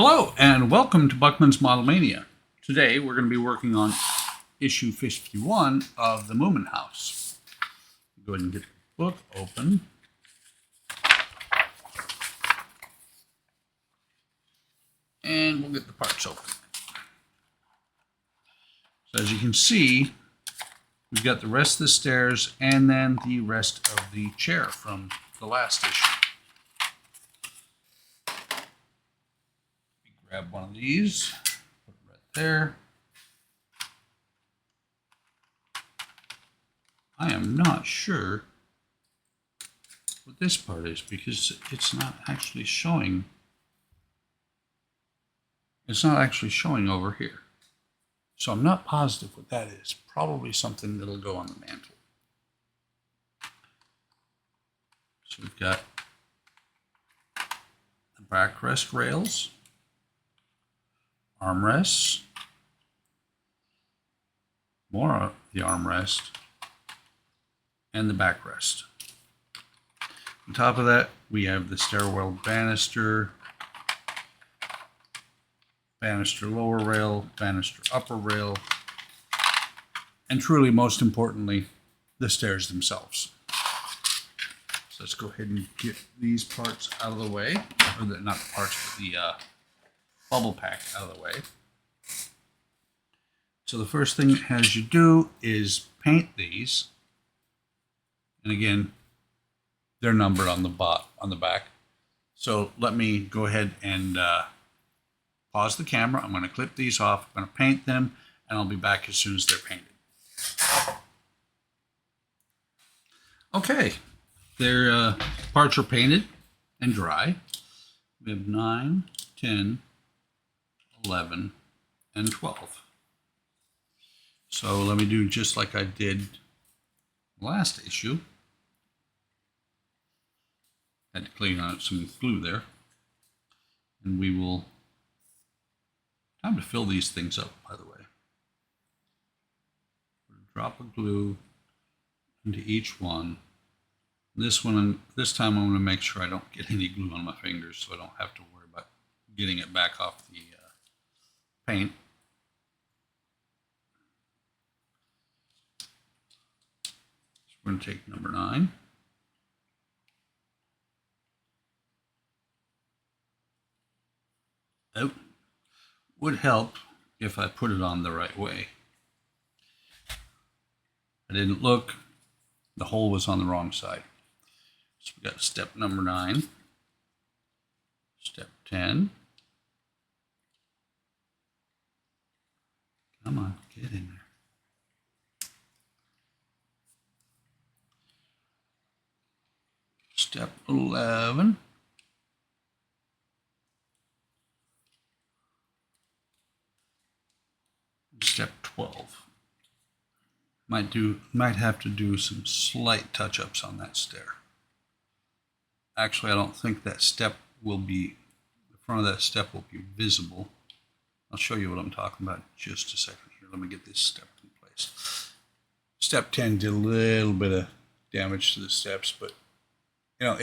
Hello and welcome to Buckman's Model Mania. Today we're going to be working on issue 51 of the Moomin House. Go ahead and get the book open. And we'll get the parts open. So as you can see, we've got the rest of the stairs and then the rest of the chair from the last issue. Grab one of these, put it right there. I am not sure what this part is because it's not actually showing. It's not actually showing over here. So I'm not positive what that is. Probably something that'll go on the mantle. So we've got the backrest rails, armrests, more of the armrest, and the backrest. On top of that, we have the stairwell banister, banister lower rail, banister upper rail, and truly, most importantly, the stairs themselves. So let's go ahead and get these parts out of the way, or not the parts, but the bubble pack out of the way. So the first thing it has you do is paint these, and again, they're numbered on the back. So let me go ahead and pause the camera. I'm going to clip these off. I'm going to paint them, and I'll be back as soon as they're painted. Okay, their parts are painted and dry. We have 9, 10, 11, and 12. So let me do just like I did last issue. Had to clean out some glue there. And we will, time to fill these things up, by the way. Put a drop of glue into each one. This time I'm going to make sure I don't get any glue on my fingers so I don't have to worry about getting it back off the paint. So we're going to take number 9. It would help if I put it on the right way. I didn't look. The hole was on the wrong side. So we got step number 9, step 10. Come on, get in there. Step 11. Step 12. Might have to do some slight touch-ups on that stair. Actually, I don't think that step will be, the front of that step will be visible. I'll show you what I'm talking about in just a second here. Let me get this step in place. Step 10 did a little bit of damage to the steps, but you know,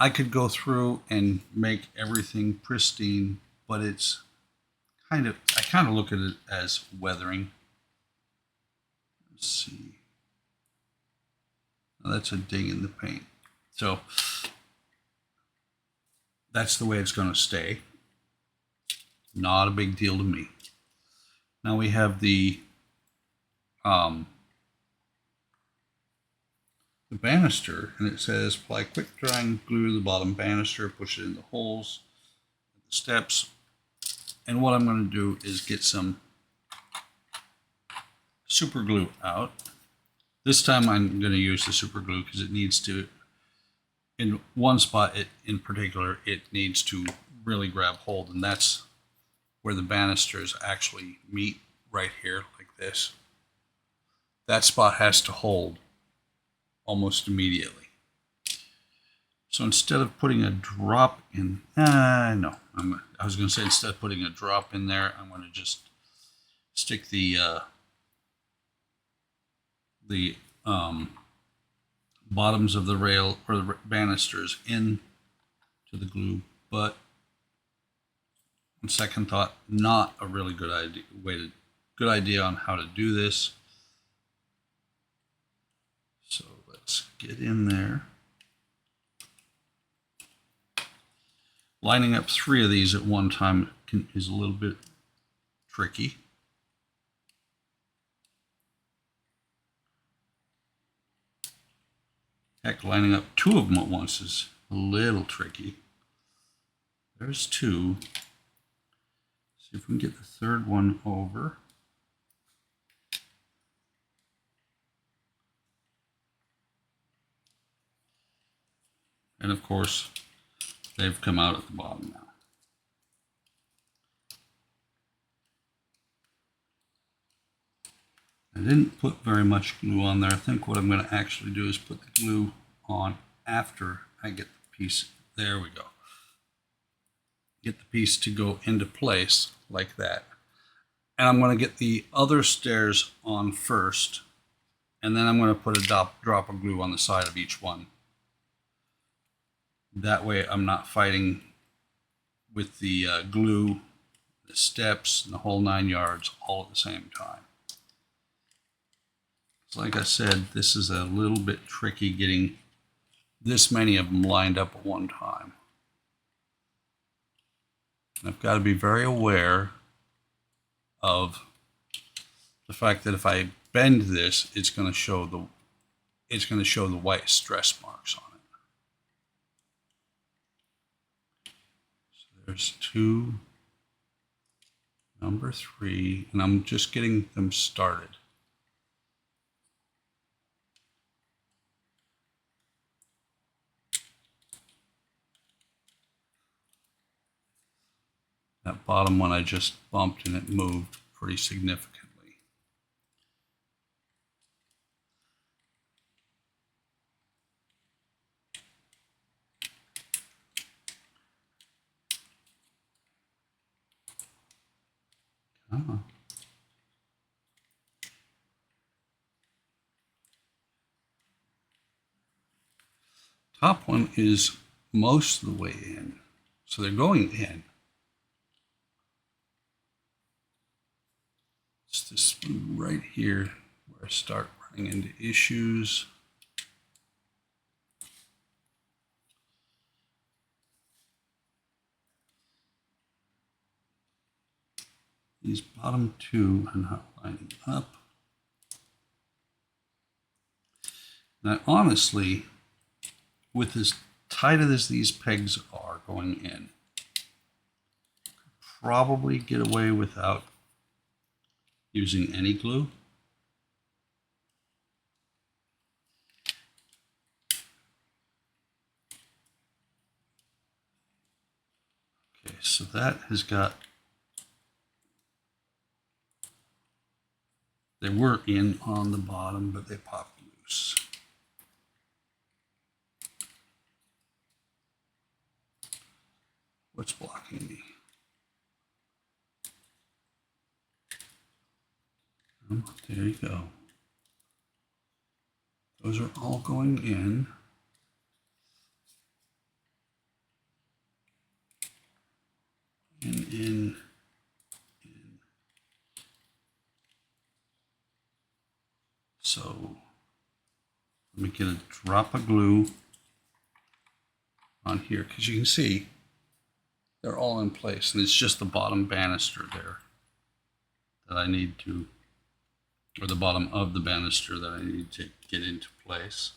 I could go through and make everything pristine, but it's I kind of look at it as weathering. Let's see. Now that's a ding in the paint. So that's the way it's going to stay. Not a big deal to me. Now we have the banister, and it says apply quick drying glue to the bottom banister, push it in the holes, the steps. And what I'm going to do is get some super glue out. This time I'm going to use the super glue because it needs to, in one spot in particular, it needs to really grab hold, and that's where the banisters actually meet, right here like this. That spot has to hold almost immediately. So instead of putting a drop in, I was going to say instead of putting a drop in there, I'm going to just stick the bottoms of the rail or the banisters in to the glue, but on second thought, not a really good idea on how to do this. So let's get in there. Lining up 3 of these at one time is a little bit tricky. Heck, lining up 2 of them at once is a little tricky. There's 2. See if we can get the third one over. And of course, they've come out at the bottom now. I didn't put very much glue on there. I think what I'm going to actually do is put the glue on after I get the piece. There we go. Get the piece to go into place like that. And I'm going to get the other stairs on first. And then I'm going to put a drop of glue on the side of each one. That way I'm not fighting with the glue, the steps, and the whole 9 yards all at the same time. So like I said, this is a little bit tricky getting this many of them lined up at one time. And I've got to be very aware of the fact that if I bend this, it's going to show the white stress marks on it. So there's 2, number 3, and I'm just getting them started. That bottom one I just bumped and it moved pretty significantly. Top one is most of the way in, so they're going in. It's this right here where I start running into issues. These bottom 2 are not lining up. Now, honestly, with as tight as these pegs are going in, could probably get away without using any glue. Okay, so that has got, they were in on the bottom, but they popped loose. What's blocking me? Oh, there you go. Those are all going in. In. So let me get a drop of glue on here, because you can see they're all in place, and it's just the bottom banister there that I need to, or the bottom of the banister that I need to get into place.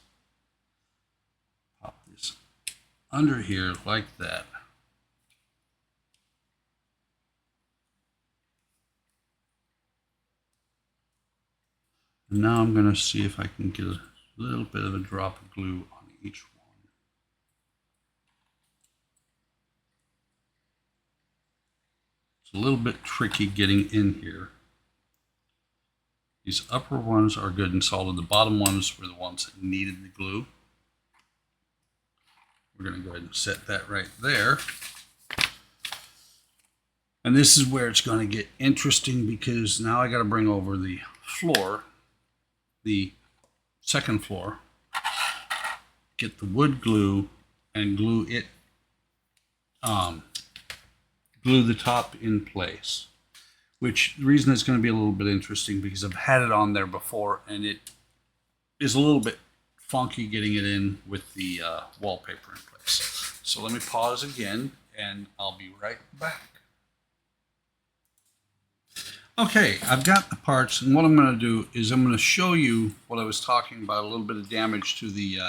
Pop this under here like that. And now I'm going to see if I can get a little bit of a drop of glue on each one. It's a little bit tricky getting in here. These upper ones are good and solid. The bottom ones were the ones that needed the glue. We're going to go ahead and set that right there. And this is where it's going to get interesting, because now I got to bring over the floor, the second floor, get the wood glue and glue it glue the top in place. Which the reason it's going to be a little bit interesting because I've had it on there before and it is a little bit funky getting it in with the wallpaper in place. So let me pause again and I'll be right back. Okay, I've got the parts, and what I'm going to do is I'm going to show you what I was talking about, a little bit of damage to the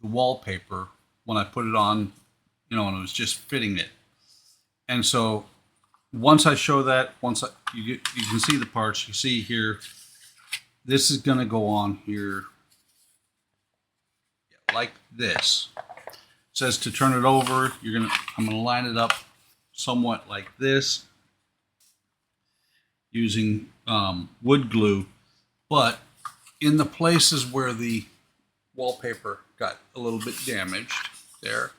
wallpaper when I put it on, when I was just fitting it. And so once I show that, you can see the parts, you see here, this is going to go on here like this. It says to turn it over, I'm going to line it up somewhat like this using wood glue, but in the places where the wallpaper got a little bit damaged, there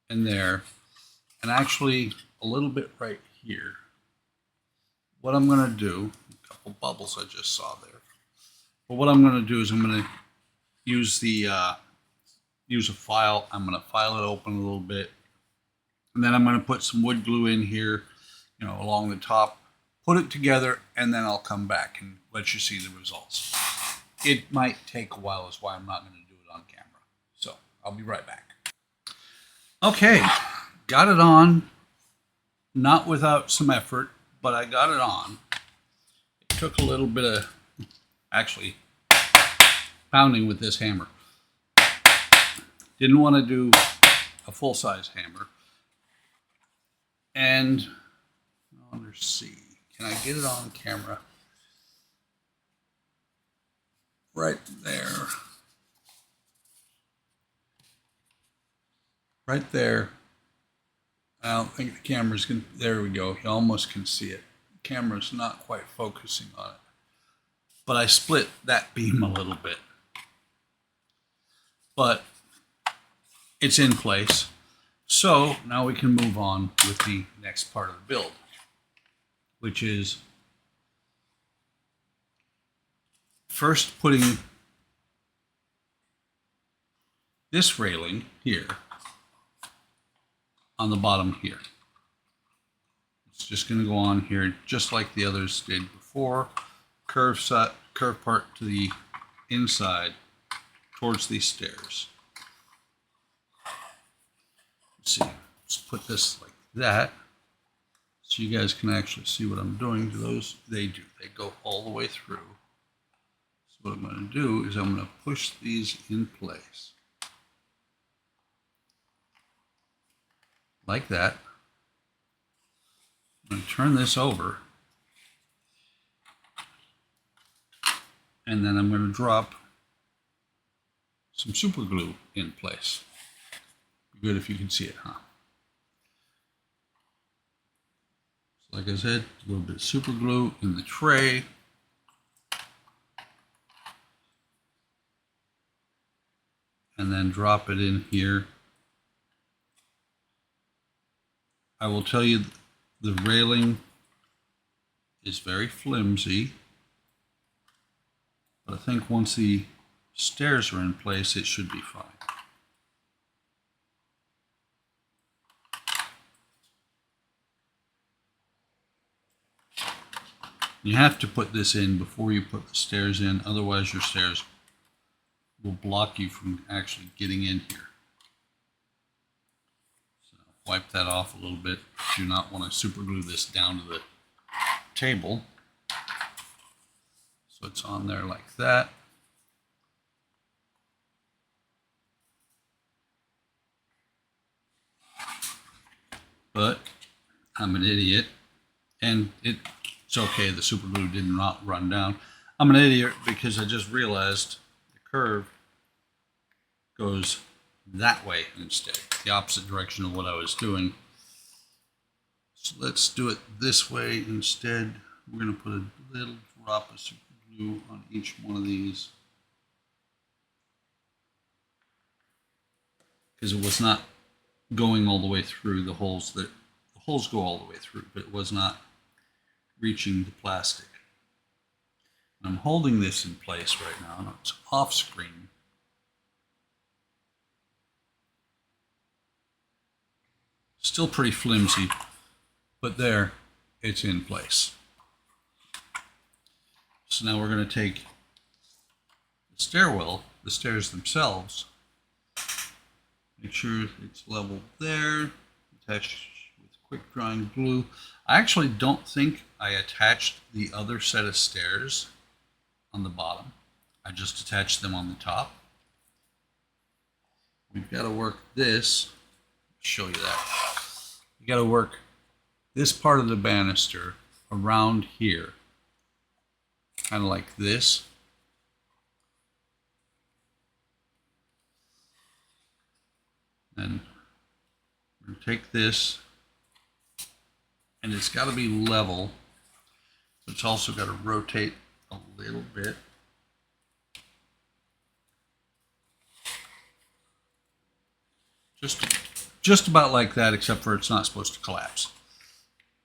and there, and actually a little bit right here, what I'm going to do, a couple bubbles I just saw there, but what I'm going to do is I'm going to use use a file. I'm going to file it open a little bit, and then I'm going to put some wood glue in here, along the top, put it together, and then I'll come back and let you see the results. It might take a while, is why I'm not going to do it on camera. So I'll be right back. Okay, got it on, not without some effort, but I got it on. It took a little bit of, actually, pounding with this hammer. Didn't want to do a full-size hammer. And let's see, can I get it on camera? Right there. Right there. I don't think the camera's going to, there we go. You almost can see it. The camera's not quite focusing on it. But I split that beam a little bit. But it's in place. So now we can move on with the next part of the build, which is first putting this railing here on the bottom here. It's just going to go on here just like the others did before. Curve part to the inside towards these stairs. Let's see, let's put this like that so you guys can actually see what I'm doing to those. They go all the way through. So what I'm going to do is I'm going to push these in place like that. I'm going to turn this over, and then I'm going to drop some super glue in place. Be good if you can see it, huh? So like I said, a little bit of super glue in the tray. And then drop it in here. I will tell you the railing is very flimsy, but I think once the stairs are in place, it should be fine. You have to put this in before you put the stairs in, otherwise your stairs will block you from actually getting in here. So wipe that off a little bit. Do not want to super glue this down to the table. So it's on there like that. But I'm an idiot, and it's okay, the super glue did not run down. I'm an idiot because I just realized the curve goes that way instead, the opposite direction of what I was doing. So let's do it this way instead. We're going to put a little drop of super glue on each one of these, because it was not going all the way through the holes. The holes go all the way through, but it was not reaching the plastic. I'm holding this in place right now, and it's off screen. Still pretty flimsy, but there, it's in place. So now we're going to take the stairwell, the stairs themselves, make sure it's level there, attach with quick drying glue. I actually don't think I attached the other set of stairs on the bottom. I just attached them on the top. We've got to work this, show you that. You got to work this part of the banister around here, kind of like this. And we're going to take this, and it's got to be level. So it's also got to rotate a little bit. Just about like that, except for it's not supposed to collapse.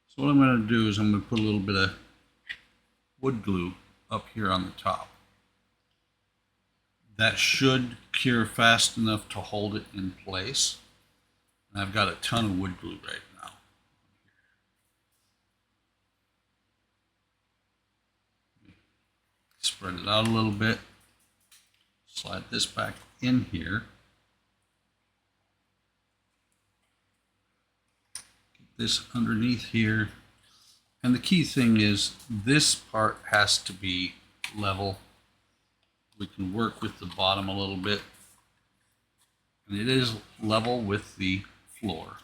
So what I'm going to do is I'm going to put a little bit of wood glue up here on the top. That should cure fast enough to hold it in place. And I've got a ton of wood glue right now. Spread it out a little bit. Slide this back in here. This underneath here, and the key thing is this part has to be level. We can work with the bottom a little bit, and it is level with the floor.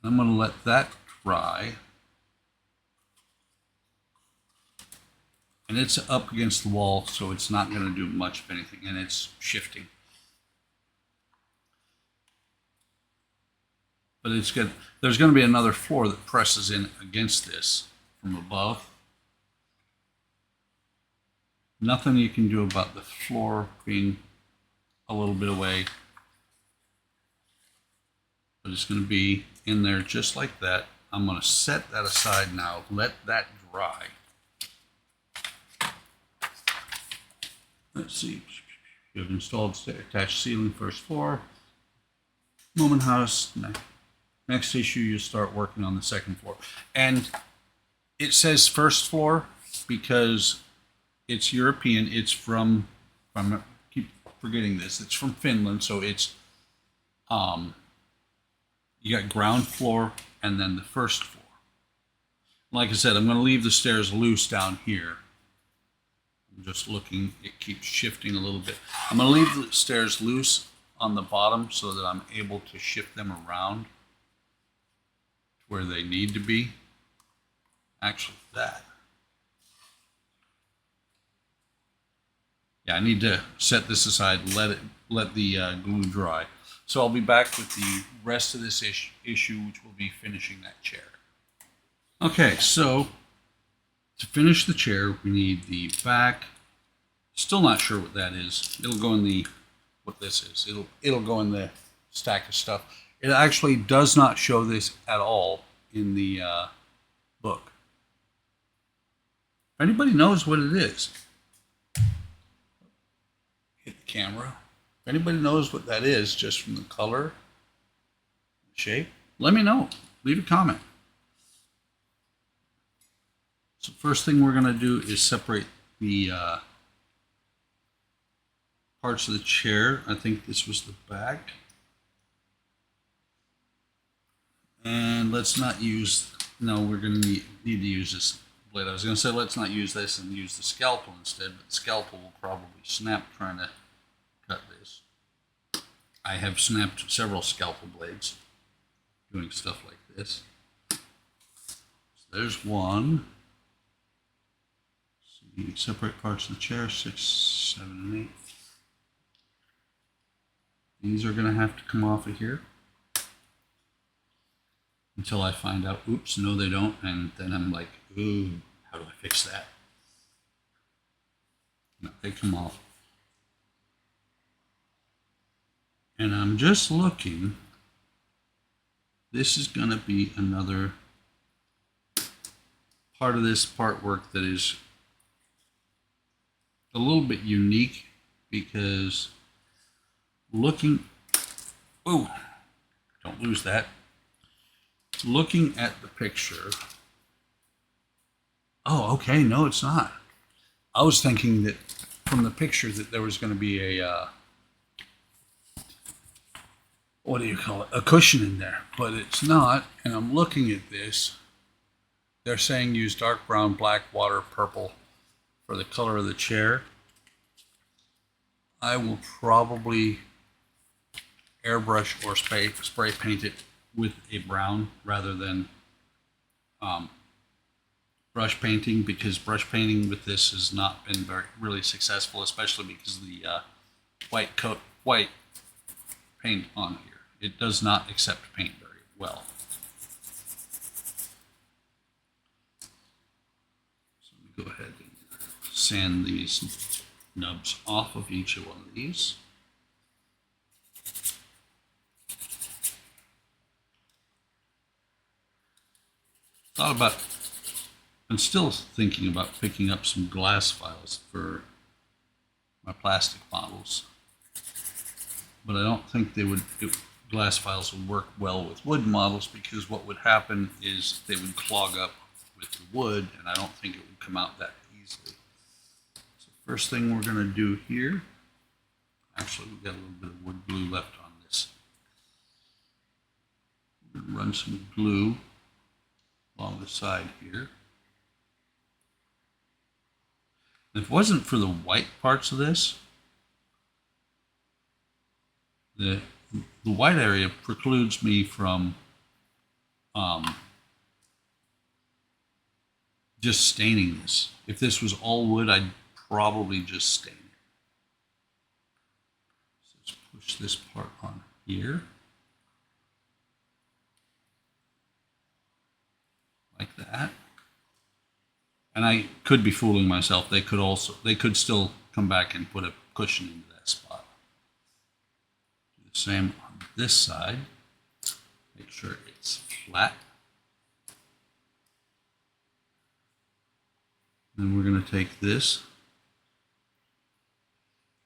I'm going to let that dry, and it's up against the wall, so it's not going to do much of anything, and it's shifting. But it's good. There's going to be another floor that presses in against this from above. Nothing you can do about the floor being a little bit away. But it's going to be in there just like that. I'm going to set that aside now. Let that dry. Let's see. You have installed attached ceiling first floor. Moomin house. Next issue, you start working on the second floor. And it says first floor because it's European. It's from, I keep forgetting this, it's from Finland. So it's, you got ground floor and then the first floor. Like I said, I'm going to leave the stairs loose down here. I'm just looking, it keeps shifting a little bit. I'm going to leave the stairs loose on the bottom so that I'm able to shift them around where they need to be. Actually, that. Yeah, I need to set this aside and let the glue dry. So I'll be back with the rest of this issue, which will be finishing that chair. Okay, so to finish the chair, we need the back. Still not sure what that is. It'll go in the, what this is. It'll go in the stack of stuff. It actually does not show this at all in the book. If anybody knows what it is, hit the camera. If anybody knows what that is, just from the color, shape, let me know. Leave a comment. So first thing we're going to do is separate the parts of the chair. I think this was the back. And let's not use, no, we're going to need to use this blade. I was going to say let's not use this and use the scalpel instead, but the scalpel will probably snap trying to cut this. I have snapped several scalpel blades doing stuff like this. So there's one. So separate parts of the chair, 6, 7, and 8. These are going to have to come off of here until I find out, oops, no they don't, and then I'm like, ooh, how do I fix that? No, they come off. And I'm just looking, this is going to be another part of this part work that is a little bit unique because looking, oh, don't lose that. Looking at the picture. Oh, okay, no, it's not. I was thinking that from the picture that there was going to be a, what do you call it, a cushion in there, but it's not. And I'm looking at this. They're saying use dark brown, black, water, purple for the color of the chair. I will probably airbrush or spray paint it with a brown rather than brush painting, because brush painting with this has not been really successful, especially because of the white paint on here. It does not accept paint very well. So let me go ahead and sand these nubs off of each one of these. I'm still thinking about picking up some glass files for my plastic models, but I don't think glass files would work well with wood models, because what would happen is they would clog up with the wood, and I don't think it would come out that easily. So first thing we're going to do here, actually we've got a little bit of wood glue left on this. We're going to run some glue along the side here. If it wasn't for the white parts of this, the white area precludes me from just staining this. If this was all wood, I'd probably just stain it. So let's push this part on here. Like that. And I could be fooling myself. They could still come back and put a cushion into that spot. Do the same on this side. Make sure it's flat. Then we're going to take this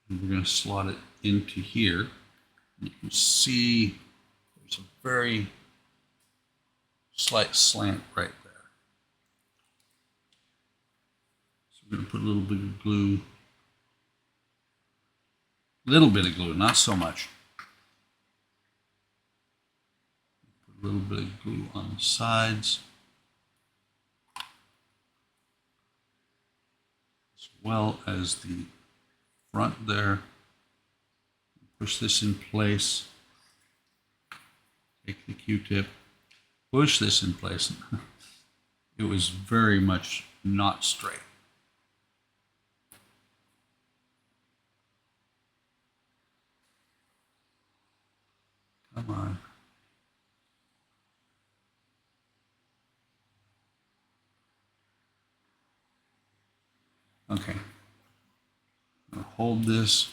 and we're going to slot it into here. And you can see there's a very slight slant right there. So we're going to put a little bit of glue. Not so much. Put a little bit of glue on the sides, as well as the front there. Push this in place. Take the Q-tip, push this in place. It was very much not straight. Come on. Okay. I'll hold this.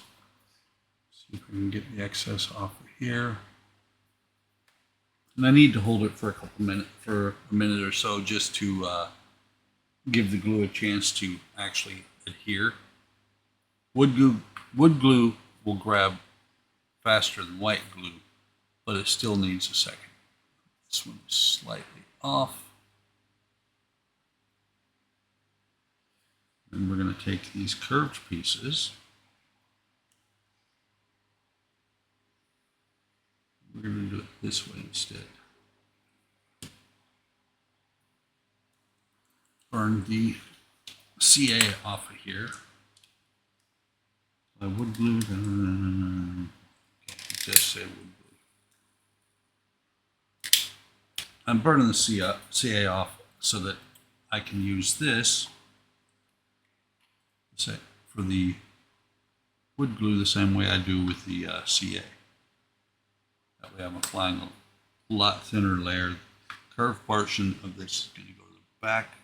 See if we can get the excess off of here. And I need to hold it for a minute or so, just to give the glue a chance to actually adhere. Wood glue will grab faster than white glue, but it still needs a second. This one is slightly off. And we're going to take these curved pieces. We're going to do it this way instead. Burn the CA off of here. I wood glue. Okay, just say wood glue. I'm burning the CA off so that I can use this for the wood glue the same way I do with the CA. That way I'm applying a lot thinner layer. The curved portion of this is going to go to the back.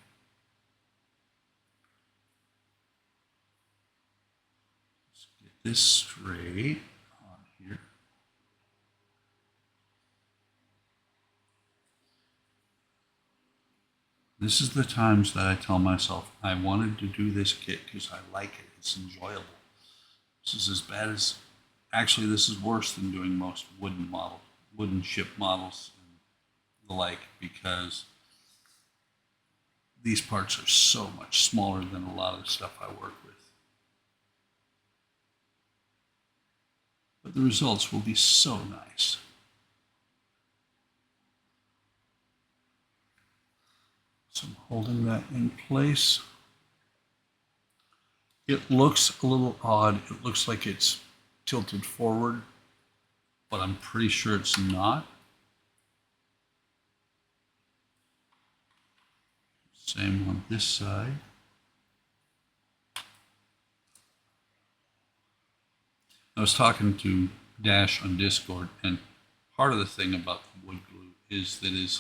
Let's get this straight on here. This is the times that I tell myself I wanted to do this kit because I like it. It's enjoyable. This is as bad Actually, this is worse than doing most wooden ship models and the like, because these parts are so much smaller than a lot of the stuff I work with. But the results will be so nice. So I'm holding that in place. It looks a little odd. It looks like it's tilted forward, but I'm pretty sure it's not. Same on this side. I was talking to Dash on Discord, and part of the thing about the wood glue is that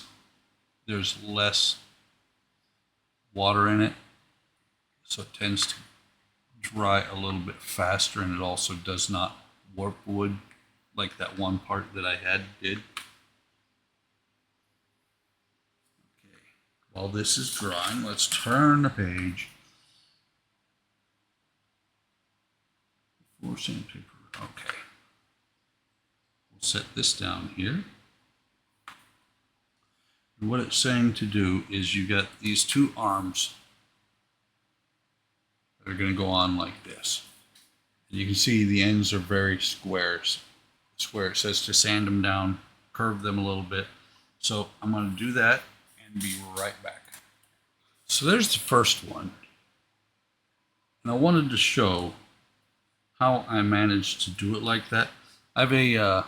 there's less water in it, so it tends to dry a little bit faster, and it also does not warp wood like that one part that I had did. Okay, while this is drying, let's turn the page. For sandpaper. Okay. We'll set this down here. And what it's saying to do is you got these two arms that are going to go on like this. And you can see the ends are very squares. Square. It says to sand them down, curve them a little bit. So I'm going to do that and be right back. So there's the first one. And I wanted to show how I managed to do it like that. I have a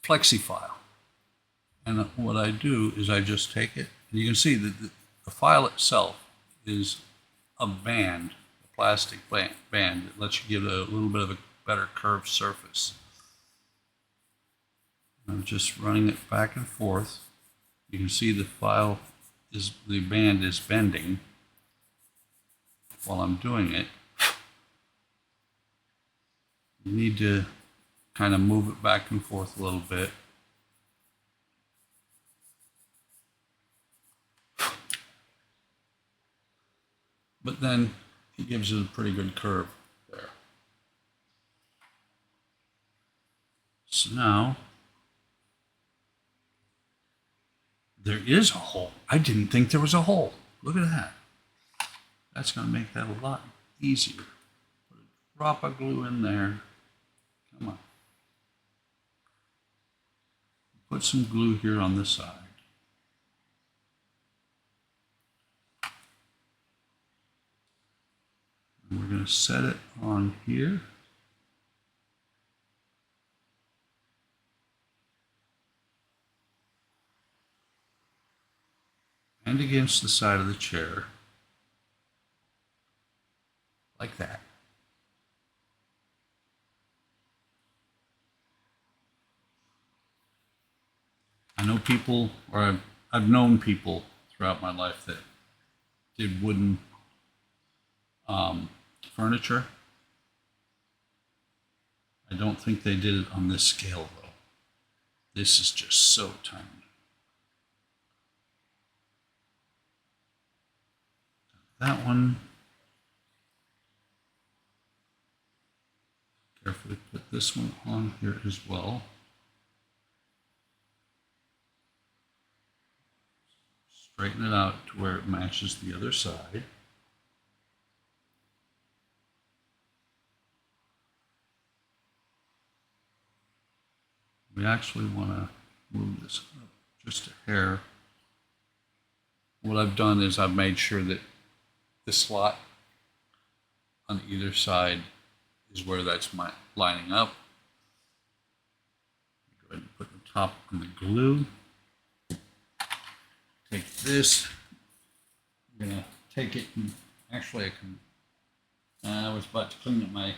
flexi file, and what I do is I just take it, and you can see that the file itself is a band, a plastic band that lets you give it a little bit of a better curved surface. I'm just running it back and forth. You can see the band is bending while I'm doing it. You need to kind of move it back and forth a little bit. But then it gives it a pretty good curve there. So now there is a hole. I didn't think there was a hole. Look at that. That's going to make that a lot easier. Put a drop of glue in there. Come on. Put some glue here on this side. And we're going to set it on here. And against the side of the chair. Like that. I know people, or I've known people throughout my life that did wooden furniture. I don't think they did it on this scale though. This is just so tiny. That one, carefully put this one on here as well. Straighten it out to where it matches the other side. We actually want to move this up just a hair. What I've done is I've made sure that the slot on either side is where that's lining up. Go ahead and put the top on the glue. Take this. I'm going to take it and actually I was about to clean up my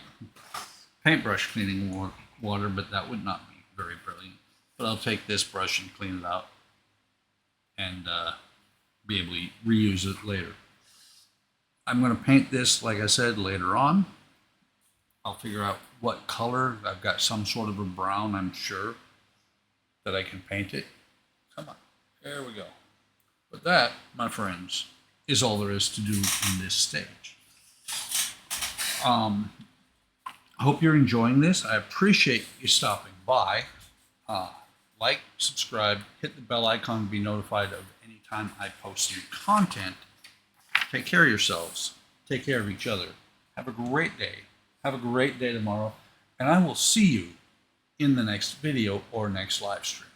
paintbrush cleaning water, but that would not be very brilliant. But I'll take this brush and clean it out and be able to reuse it later. I'm going to paint this, like I said, later on. I'll figure out what color. I've got some sort of a brown, I'm sure, that I can paint it. Come on, there we go. But that, my friends, is all there is to do in this stage. I hope you're enjoying this. I appreciate you stopping by. Like, subscribe, hit the bell icon to be notified of any time I post new content. Take care of yourselves. Take care of each other. Have a great day. Have a great day tomorrow. And I will see you in the next video or next live stream.